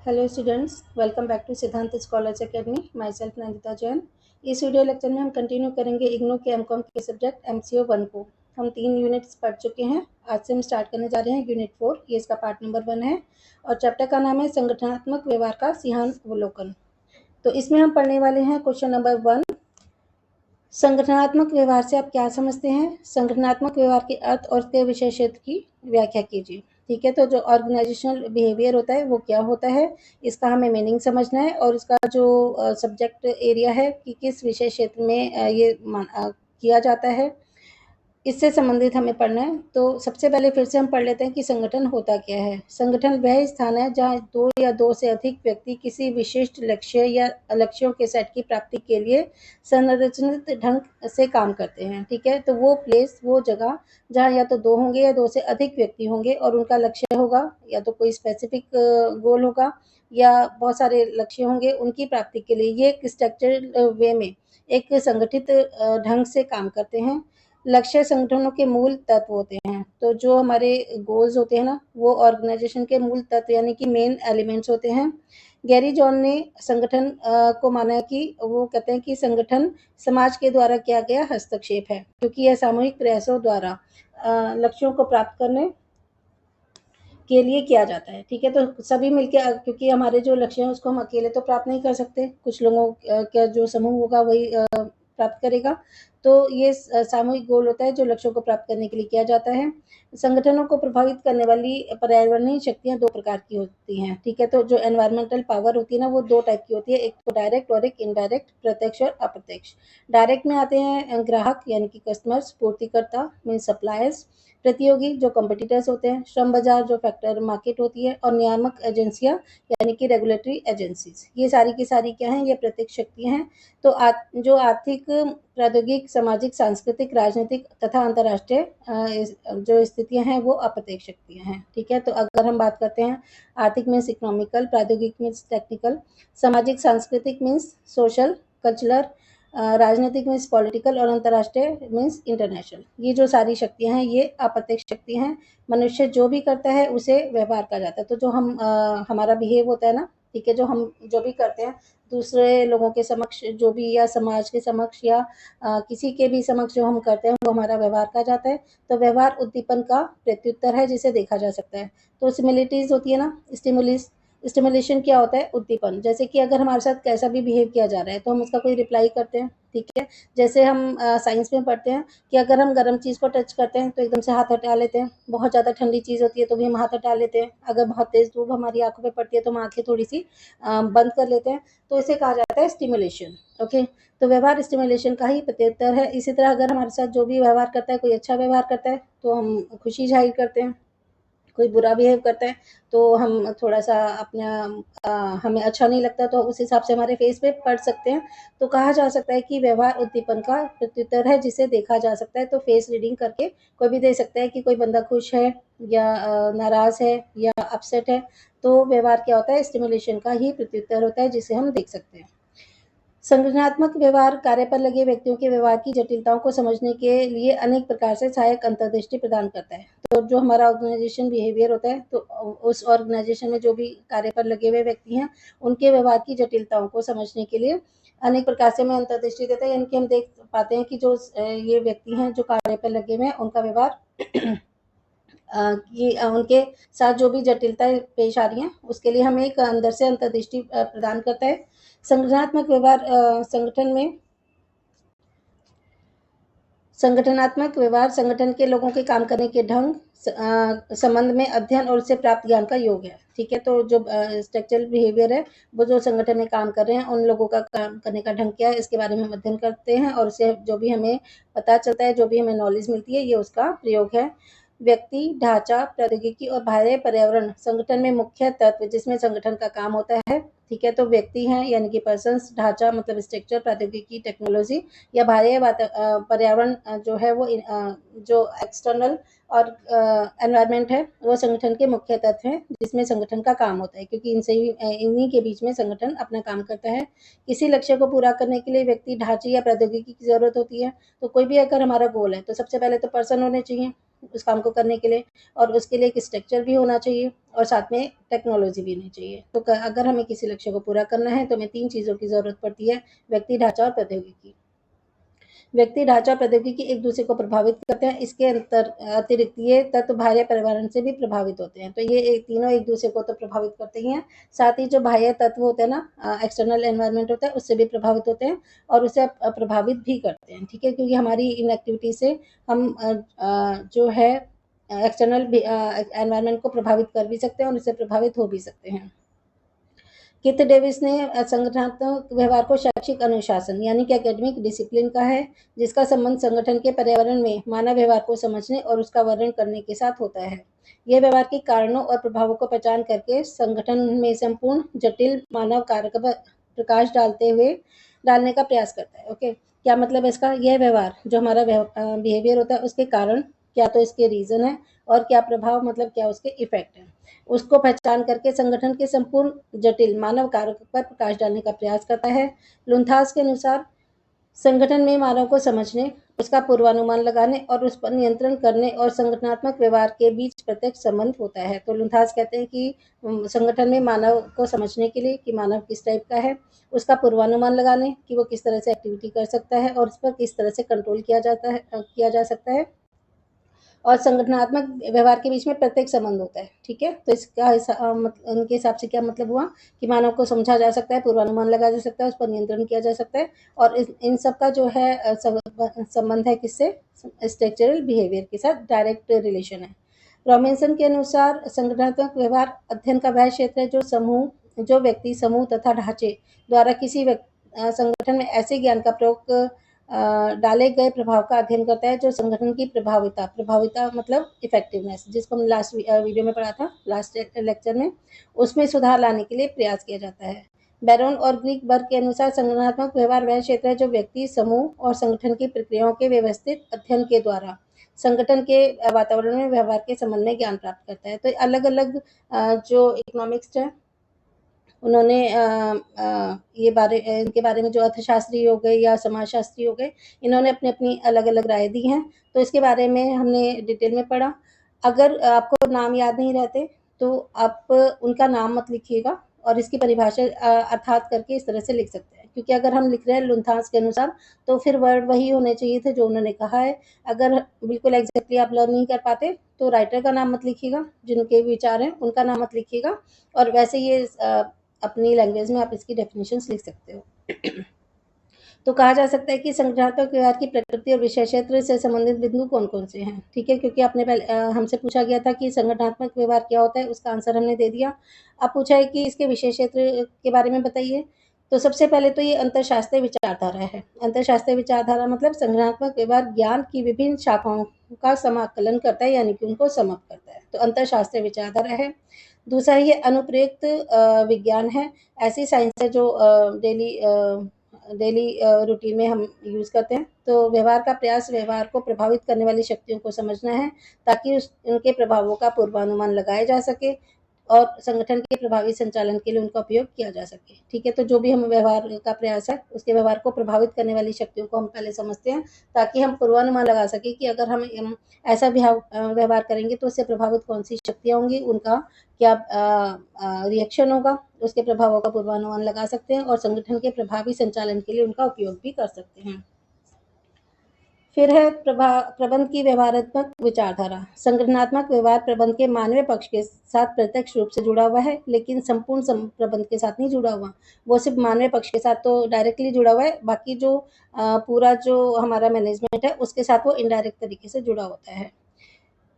Hello students, welcome back to Siddhant scholars academy. Myself Nandita Jain. इस video lecture में हम continue करेंगे इग्नू के एमकॉम के सब्जेक्ट MCO 1 को। हम 3 यूनिट्स पढ़ चुके हैं। आज से हम स्टार्ट करने जा रहे हैं यूनिट 4। ये इसका पार्ट नंबर 1 है और चैप्टर का नाम है संगठनात्मक व्यवहार का सिंहावलोकन। तो इसमें हम पढ़ने वाले हैं क्वेश्चन नंबर 1। संगठनात्मक व्यवहार से आप क्या समझते हैं? संगठनात्मक व्यवहार के अर्थ और उसके विषय क्षेत्र की व्याख्या कीजिए। ठीक है, तो जो ऑर्गेनाइजेशनल बिहेवियर होता है वो क्या होता है, इसका हमें मीनिंग समझना है और इसका जो सब्जेक्ट एरिया है कि किस विषय क्षेत्र में ये किया जाता है, इससे संबंधित हमें पढ़ना है। तो सबसे पहले फिर से हम पढ़ लेते हैं कि संगठन होता क्या है। संगठन वह स्थान है जहाँ 2 या 2 से अधिक व्यक्ति किसी विशिष्ट लक्ष्य या लक्ष्यों के सेट की प्राप्ति के लिए संरचित ढंग से काम करते हैं। ठीक है, तो वो प्लेस, वो जगह जहाँ या तो 2 होंगे या 2 से अधिक व्यक्ति होंगे और उनका लक्ष्य होगा या तो कोई स्पेसिफिक गोल होगा या बहुत सारे लक्ष्य होंगे। उनकी प्राप्ति के लिए ये एक स्ट्रक्चर्ड वे में एक संगठित ढंग से काम करते हैं। लक्ष्य संगठनों के मूल तत्व होते हैं। तो जो हमारे गोल्स होते हैं ना, वो ऑर्गेनाइजेशन के मूल तत्व यानी कि मेन एलिमेंट्स होते हैं। गैरी जॉन ने संगठन को माना कि वो कहते हैं कि संगठन समाज के द्वारा किया गया हस्तक्षेप है, क्योंकि यह सामूहिक प्रयासों द्वारा लक्ष्यों को प्राप्त करने के लिए किया जाता है। ठीक है, तो सभी मिलके क्योंकि हमारे जो लक्ष्य हैं उसको हम अकेले तो प्राप्त नहीं कर सकते, कुछ लोगों का जो समूह होगा वही प्राप्त करेगा। तो ये सामूहिक गोल होता है जो लक्ष्यों को प्राप्त करने के लिए किया जाता है। संगठनों को प्रभावित करने वाली पर्यावरणीय शक्तियाँ 2 प्रकार की होती हैं। ठीक है, तो जो एनवायरमेंटल पावर होती है ना, वो 2 टाइप की होती है, एक तो डायरेक्ट और एक इनडायरेक्ट, प्रत्यक्ष और अप्रत्यक्ष। डायरेक्ट में आते हैं ग्राहक यानी कि कस्टमर्स, पूर्तिकर्ता मीन सप्लायर्स, प्रतियोगी जो कॉम्पिटिटर्स होते हैं, श्रम बाजार जो फैक्टर मार्केट होती है और नियामक एजेंसियां यानी कि रेगुलेटरी एजेंसीज। ये सारी की सारी क्या हैं? ये प्रत्यक्ष शक्तियां हैं। तो जो आर्थिक, प्रौद्योगिक, सामाजिक, सांस्कृतिक, राजनीतिक तथा अंतर्राष्ट्रीय जो स्थितियां हैं वो अप्रत्यक्ष शक्तियां हैं। ठीक है, तो अगर हम बात करते हैं आर्थिक मीन्स इकोनॉमिकल, प्रौद्योगिक मीन्स टेक्निकल, सामाजिक सांस्कृतिक मीन्स सोशल कल्चरल, राजनीतिक मीन्स पॉलिटिकल और अंतर्राष्ट्रीय मीन्स इंटरनेशनल। ये जो सारी शक्तियां हैं ये अप्रत्यक्ष शक्ति हैं। मनुष्य जो भी करता है उसे व्यवहार कहा जाता है। तो जो हमारा बिहेव होता है ना, ठीक है, हम जो भी करते हैं दूसरे लोगों के समक्ष जो भी या समाज के समक्ष या किसी के भी समक्ष जो हम करते हैं वो हमारा व्यवहार कहा जाता है। तो व्यवहार उद्दीपन का प्रत्युत्तर है जिसे देखा जा सकता है। तो सिमिलिटीज होती है ना, स्टिमुलिस, स्टिमुलेशन क्या होता है? उद्दीपन। जैसे कि अगर हमारे साथ कैसा भी बिहेव किया जा रहा है तो हम उसका कोई रिप्लाई करते हैं। ठीक है, जैसे हम साइंस में पढ़ते हैं कि अगर हम गर्म चीज़ को टच करते हैं तो एकदम से हाथ हटा लेते हैं। बहुत ज़्यादा ठंडी चीज़ होती है तो भी हम हाथ हटा लेते हैं। अगर बहुत तेज़ धूप हमारी आंखों पे पड़ती है तो हम आंखें थोड़ी सी बंद कर लेते हैं। तो इसे कहा जाता है स्टिमुलेशन। ओके, तो व्यवहार स्टिमुलेशन का ही प्रत्युत्तर है। इसी तरह अगर हमारे साथ जो भी व्यवहार करता है, कोई अच्छा व्यवहार करता है तो हम खुशी जाहिर करते हैं, कोई बुरा बिहेव करता है तो हम थोड़ा-सा हमें अच्छा नहीं लगता तो उस हिसाब से हमारे फेस पे पड़ सकते हैं। तो कहा जा सकता है कि व्यवहार उद्दीपन का प्रत्युत्तर है जिसे देखा जा सकता है। तो फेस रीडिंग करके कोई भी देख सकता है कि कोई बंदा खुश है या नाराज़ है या अपसेट है। तो व्यवहार क्या होता है? स्टिमुलेशन का ही प्रत्युत्तर होता है जिसे हम देख सकते हैं। संगठनात्मक व्यवहार कार्य पर लगे व्यक्तियों के व्यवहार की जटिलताओं को समझने के लिए अनेक प्रकार से सहायक अंतर्दृष्टि प्रदान करता है। तो जो हमारा ऑर्गेनाइजेशन बिहेवियर होता है तो उस ऑर्गेनाइजेशन में जो भी कार्य पर लगे हुए व्यक्ति हैं उनके व्यवहार की जटिलताओं को समझने के लिए अनेक प्रकार से हमें अंतर्दृष्टि देता है। यानी कि हम देख पाते हैं कि जो ये व्यक्ति हैं जो कार्य पर लगे हुए हैं उनका व्यवहार उनके साथ जो भी जटिलताएं पेश आ रही हैं उसके लिए हमें एक अंदर से अंतर्दृष्टि प्रदान करता है। संगठनात्मक व्यवहार संगठनात्मक व्यवहार संगठन के लोगों के काम करने के ढंग, संबंध में अध्ययन और उससे प्राप्त ज्ञान का योग है। ठीक है, तो जो स्ट्रक्चरल बिहेवियर है वो जो संगठन में काम कर रहे हैं उन लोगों का काम करने का ढंग क्या है इसके बारे में हम अध्ययन करते हैं और उससे जो भी हमें पता चलता है, जो भी हमें नॉलेज मिलती है, ये उसका प्रयोग है। व्यक्ति, ढांचा, प्रौद्योगिकी और बाह्य पर्यावरण संगठन में मुख्य तत्व जिसमें संगठन का काम होता है। ठीक है, तो व्यक्ति हैं यानी कि पर्सन्स, ढांचा मतलब स्ट्रक्चर, प्रौद्योगिकी टेक्नोलॉजी या बाह्य पर्यावरण जो है वो जो एक्सटर्नल और एनवायरनमेंट है वो संगठन के मुख्य तत्व हैं जिसमें संगठन का काम होता है, क्योंकि इन्हीं के बीच में संगठन अपना काम करता है। किसी लक्ष्य को पूरा करने के लिए व्यक्ति, ढांचे या प्रौद्योगिकी की जरूरत होती है। तो कोई भी अगर हमारा गोल है तो सबसे पहले तो पर्सन होने चाहिए। उस काम को करने के लिए, और उसके लिए एक स्ट्रक्चर भी होना चाहिए और साथ में टेक्नोलॉजी भी होनी चाहिए। तो अगर हमें किसी लक्ष्य को पूरा करना है तो हमें 3 चीज़ों की ज़रूरत पड़ती है, व्यक्ति, ढाँचा और प्रौद्योगिकी। व्यक्ति, ढाँचा और प्रौद्योगिकी एक दूसरे को प्रभावित करते हैं। इसके अतिरिक्त ये तत्व बाह्य पर्यावरण से भी प्रभावित होते हैं। तो ये तीनों एक दूसरे को तो प्रभावित करते ही हैं, साथ ही जो बाह्य तत्व होते हैं ना, एक्सटर्नल एनवायरनमेंट होता है, उससे भी प्रभावित होते हैं और उससे प्रभावित भी करते हैं, ठीक है? क्योंकि हमारी इन एक्टिविटी से हम जो है एक्सटर्नल एनवायरनमेंट को प्रभावित कर भी सकते हैं और उससे प्रभावित हो भी सकते हैं। किथ डेविस ने संगठनात्मक व्यवहार को शैक्षिक अनुशासन यानी कि एकेडमिक डिसिप्लिन का है, जिसका संबंध संगठन के पर्यावरण में मानव व्यवहार को समझने और उसका वर्णन करने के साथ होता है। यह व्यवहार के कारणों और प्रभावों को पहचान करके संगठन में संपूर्ण जटिल मानव कार्य पर प्रकाश डालने का प्रयास करता है। ओके, क्या मतलब है इसका? यह व्यवहार जो हमारा बिहेवियर होता है उसके कारण, क्या तो इसके रीजन है, और क्या प्रभाव मतलब क्या उसके इफेक्ट है, उसको पहचान करके संगठन के संपूर्ण जटिल मानव कार्य पर प्रकाश डालने का प्रयास करता है। लुंथास के अनुसार संगठन में मानव को समझने, उसका पूर्वानुमान लगाने और उस पर नियंत्रण करने और संगठनात्मक व्यवहार के बीच प्रत्यक्ष संबंध होता है। तो लुंथास कहते हैं कि संगठन में मानव को समझने के लिए कि मानव किस टाइप का है, उसका पूर्वानुमान लगाने कि वो किस तरह से एक्टिविटी कर सकता है और उस पर किस तरह से कंट्रोल किया जा सकता है, और संगठनात्मक व्यवहार के बीच में प्रत्येक संबंध होता है, ठीक है? तो इसका उनके हिसाब से क्या मतलब हुआ कि मानव को समझा जा सकता है, पूर्वानुमान लगाया जा सकता है, उस पर नियंत्रण किया जा सकता है, और इन सब का जो है संबंध है किससे? स्ट्रक्चरल बिहेवियर के साथ डायरेक्ट रिलेशन है। रॉबिन्सन के अनुसार संगठनात्मक व्यवहार अध्ययन का वह क्षेत्र है जो व्यक्ति, समूह तथा ढांचे द्वारा किसी संगठन में ऐसे ज्ञान का प्रयोग डाले गए प्रभाव का अध्ययन करता है जो संगठन की प्रभाविता मतलब इफेक्टिवनेस, जिसको हमने लास्ट वीडियो में पढ़ा था, लास्ट लेक्चर में, उसमें सुधार लाने के लिए प्रयास किया जाता है। बैरोन और ग्रीक बर्ग के अनुसार संगठनात्मक व्यवहार वह क्षेत्र है जो व्यक्ति, समूह और संगठन की प्रक्रियाओं के व्यवस्थित अध्ययन के द्वारा संगठन के वातावरण में व्यवहार के संबंध में ज्ञान प्राप्त करता है। तो अलग अलग जो इकोनॉमिक्स है उन्होंने इनके बारे में, जो अर्थशास्त्री हो गए या समाजशास्त्री हो गए, इन्होंने अपनी अपनी अलग अलग राय दी हैं। तो इसके बारे में हमने डिटेल में पढ़ा। अगर आपको नाम याद नहीं रहते तो आप उनका नाम मत लिखिएगा और इसकी परिभाषा अर्थात करके इस तरह से लिख सकते हैं, क्योंकि अगर हम लिख रहे हैं लुंथास के अनुसार तो फिर वर्ड वही होने चाहिए थे जो उन्होंने कहा है। अगर बिल्कुल एग्जैक्टली आप लर्न नहीं कर पाते तो राइटर का नाम मत लिखिएगा, जिनके विचार हैं उनका नाम मत लिखिएगा, और वैसे ये अपनी लैंग्वेज में आप इसकी डेफिनेशंस लिख सकते हो। तो कहा जा सकता है कि संगठनात्मक व्यवहार की प्रकृति और विषय क्षेत्र से संबंधित बिंदु कौन-कौन से हैं, ठीक है? क्योंकि आपने पहले हमसे पूछा गया था कि संगठनात्मक व्यवहार क्या होता है, उसका आंसर हमने दे दिया। अब पूछा है कि इसके विषय क्षेत्र के बारे में बताइए। तो सबसे पहले तो ये अंतरशास्त्रीय विचारधारा है। अंतरशास्त्रीय विचारधारा मतलब संगठनात्मक व्यवहार ज्ञान की विभिन्न शाखाओं का समाकलन करता है, यानी कि उनको सम अप करता है। तो अंतरशास्त्रीय विचारधारा है। दूसरा ये अनुप्रयुक्त विज्ञान है। ऐसी साइंस है जो डेली रूटीन में हम यूज़ करते हैं। तो व्यवहार का प्रयास व्यवहार को प्रभावित करने वाली शक्तियों को समझना है, ताकि उनके प्रभावों का पूर्वानुमान लगाया जा सके और संगठन के प्रभावी संचालन के लिए उनका उपयोग किया जा सके, ठीक है? तो जो भी हम व्यवहार का प्रयास है, उसके व्यवहार को प्रभावित करने वाली शक्तियों को हम पहले समझते हैं, ताकि हम पूर्वानुमान लगा सकें कि अगर हम ऐसा व्यवहार करेंगे तो उससे प्रभावित कौन-सी शक्तियाँ होंगी, उनका क्या रिएक्शन होगा, उसके प्रभावों का पूर्वानुमान लगा सकते हैं और संगठन के प्रभावी संचालन के लिए उनका उपयोग भी कर सकते हैं। फिर है प्रबंध की व्यवहारात्मक विचारधारा। संगठनात्मक व्यवहार प्रबंध के मानवीय पक्ष के साथ प्रत्यक्ष रूप से जुड़ा हुआ है, लेकिन संपूर्ण प्रबंध के साथ नहीं जुड़ा हुआ। वो सिर्फ मानवीय पक्ष के साथ तो डायरेक्टली जुड़ा हुआ है, बाकी जो पूरा जो हमारा मैनेजमेंट है उसके साथ वो इनडायरेक्ट तरीके से जुड़ा होता है।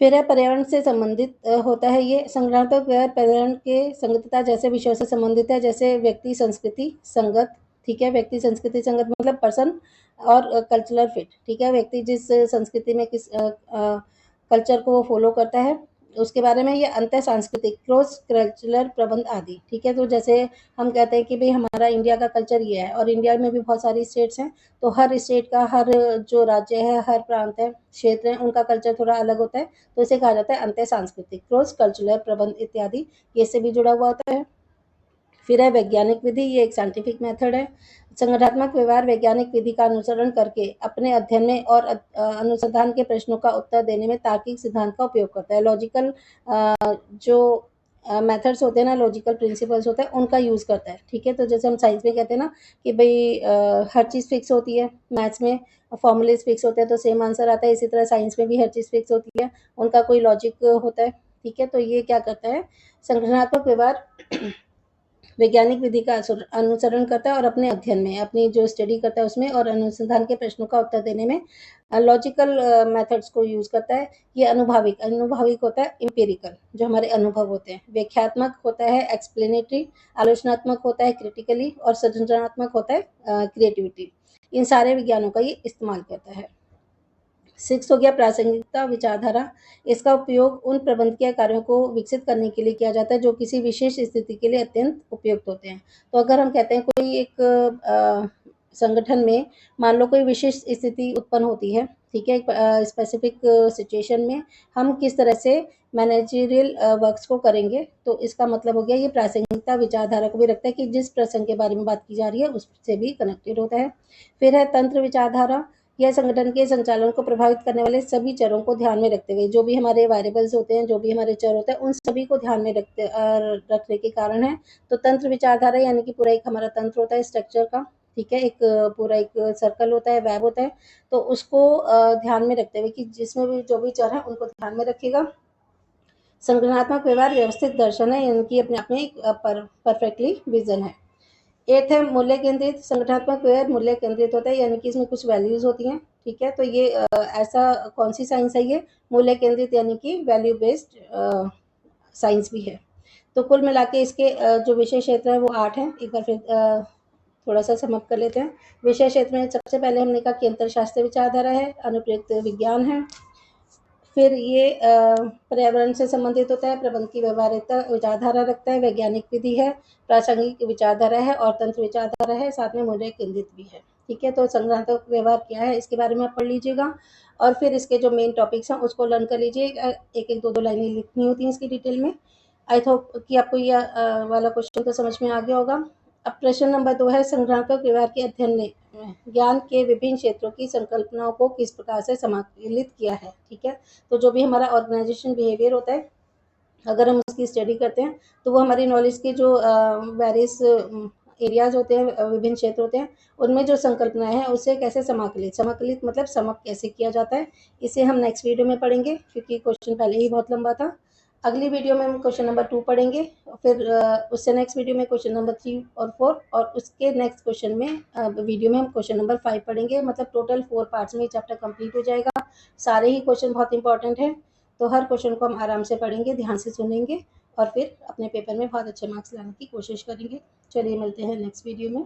फिर है पर्यावरण से संबंधित होता है ये। संगठनात्मक व्यवहार पर्यावरण के संगतता जैसे विषयों से संबंधित है, जैसे व्यक्ति संस्कृति संगत, ठीक है? व्यक्ति संस्कृति संगत मतलब पर्सन और कल्चरल फिट, ठीक है? व्यक्ति जिस संस्कृति में किस कल्चर को वो फॉलो करता है उसके बारे में। ये अंतर सांस्कृतिक क्रॉस कल्चरल प्रबंध आदि, ठीक है? तो जैसे हम कहते हैं कि भाई हमारा इंडिया का कल्चर ये है, और इंडिया में भी बहुत सारी स्टेट्स हैं, तो हर स्टेट का, हर जो राज्य है, हर प्रांत है, क्षेत्र है, उनका कल्चर थोड़ा अलग होता है, तो इसे कहा जाता है अंतर सांस्कृतिक क्रॉस कल्चरल प्रबंध इत्यादि, ये इससे भी जुड़ा हुआ होता है। फिर है वैज्ञानिक विधि, ये एक साइंटिफिक मेथड है। संगठनात्मक व्यवहार वैज्ञानिक विधि का अनुसरण करके अपने अध्ययन में और अनुसंधान के प्रश्नों का उत्तर देने में तार्किक सिद्धांत का उपयोग करता है। लॉजिकल जो मेथड्स होते हैं ना, लॉजिकल प्रिंसिपल्स होते हैं, उनका यूज़ करता है। ठीक है, तो जैसे हम साइंस में कहते हैं ना कि भाई हर चीज़ फिक्स होती है, मैथ्स में फॉर्मूलेज फिक्स होते हैं तो सेम आंसर आता है, इसी तरह साइंस में भी हर चीज़ फिक्स होती है, उनका कोई लॉजिक होता है। ठीक है, तो ये क्या करता है, संगठनात्मक व्यवहार वैज्ञानिक विधि का अनुसरण करता है और अपने अध्ययन में, अपनी जो स्टडी करता है उसमें और अनुसंधान के प्रश्नों का उत्तर देने में लॉजिकल मेथड्स को यूज़ करता है। ये अनुभाविक होता है एम्पिरिकल, जो हमारे अनुभव होते हैं। व्याख्यात्मक होता है एक्सप्लेनेटरी, आलोचनात्मक होता है क्रिटिकली और सृजनात्मक होता है क्रिएटिविटी। इन सारे विज्ञानों का ये इस्तेमाल करता है। 6 हो गया प्रासंगिकता विचारधारा। इसका उपयोग उन प्रबंधकीय कार्यों को विकसित करने के लिए किया जाता है जो किसी विशेष स्थिति के लिए अत्यंत उपयुक्त होते हैं। तो अगर हम कहते हैं कोई एक संगठन में मान लो कोई विशेष स्थिति उत्पन्न होती है, ठीक है, एक स्पेसिफिक सिचुएशन में हम किस तरह से मैनेजरियल वर्क्स को करेंगे, तो इसका मतलब हो गया ये प्रासंगिकता विचारधारा को भी रखता है कि जिस प्रसंग के बारे में बात की जा रही है उससे भी कनेक्टेड होता है। फिर है तंत्र विचारधारा। यह संगठन के संचालन को प्रभावित करने वाले सभी चरों को ध्यान में रखते हुए, जो भी हमारे वेरिएबल्स होते हैं, जो भी हमारे चर होते हैं, उन सभी को ध्यान में रखने के कारण है। तो तंत्र विचारधारा यानी कि पूरा एक हमारा तंत्र होता है स्ट्रक्चर का, ठीक है, एक पूरा एक सर्कल होता है, वेब होता है, तो उसको ध्यान में रखते हुए कि जिसमें भी जो भी चर है उनको ध्यान में रखेगा। संगठनात्मक व्यवहार व्यवस्थित दर्शन है, यानी कि अपने आप में एक परफेक्टली विजन है। 8 है मूल्य केंद्रित। संगठनात्मक व्यवहार मूल्य केंद्रित होता है, यानी कि इसमें कुछ वैल्यूज होती हैं। ठीक है, तो ये ऐसा कौन सी साइंस है, ये मूल्य केंद्रित यानी कि वैल्यू बेस्ड साइंस भी है। तो कुल मिला के इसके जो विषय क्षेत्र है वो 8 हैं। एक बार फिर थोड़ा सा समअप कर लेते हैं। विषय क्षेत्र में सबसे पहले हमने कहा कि अंतरशास्त्रीय विचारधारा है, अनुप्रयुक्त विज्ञान है। फिर ये पर्यावरण से संबंधित होता है, प्रबंध की व्यवहारिकता विचारधारा रखता है, वैज्ञानिक विधि है, प्रासंगिक विचारधारा है और तंत्र विचारधारा है, साथ में मूल्य केंद्रित भी है। ठीक है, तो संगठनात्मक व्यवहार क्या है इसके बारे में आप पढ़ लीजिएगा और फिर इसके जो मेन टॉपिक्स हैं उसको लर्न कर लीजिए। एक एक दो दो लाइनें लिखनी होती हैं इसकी डिटेल में। आई होप कि आपको ये वाला क्वेश्चन तो समझ में आ गया होगा। अब प्रश्न नंबर 2 है, संगठनात्मक व्यवहार के अध्ययन ने ज्ञान के विभिन्न क्षेत्रों की संकल्पनाओं को किस प्रकार से समाकलित किया है। ठीक है, तो जो भी हमारा ऑर्गेनाइजेशन बिहेवियर होता है, अगर हम उसकी स्टडी करते हैं तो वो हमारी नॉलेज के जो वेरियस एरियाज होते हैं, विभिन्न क्षेत्र होते हैं, उनमें जो संकल्पनाएं हैं उसे कैसे समाकलित मतलब समअप कैसे किया जाता है, इसे हम नेक्स्ट वीडियो में पढ़ेंगे क्योंकि क्वेश्चन पहले ही बहुत लंबा था। अगली वीडियो में हम क्वेश्चन नंबर 2 पढ़ेंगे, फिर उससे नेक्स्ट वीडियो में क्वेश्चन नंबर 3 और 4 और उसके नेक्स्ट क्वेश्चन में वीडियो में हम क्वेश्चन नंबर 5 पढ़ेंगे। मतलब टोटल 4 पार्ट्स में ये चैप्टर कंप्लीट हो जाएगा। सारे ही क्वेश्चन बहुत इंपॉर्टेंट हैं, तो हर क्वेश्चन को हम आराम से पढ़ेंगे, ध्यान से सुनेंगे और फिर अपने पेपर में बहुत अच्छे मार्क्स लाने की कोशिश करेंगे। चलिए मिलते हैं नेक्स्ट वीडियो में।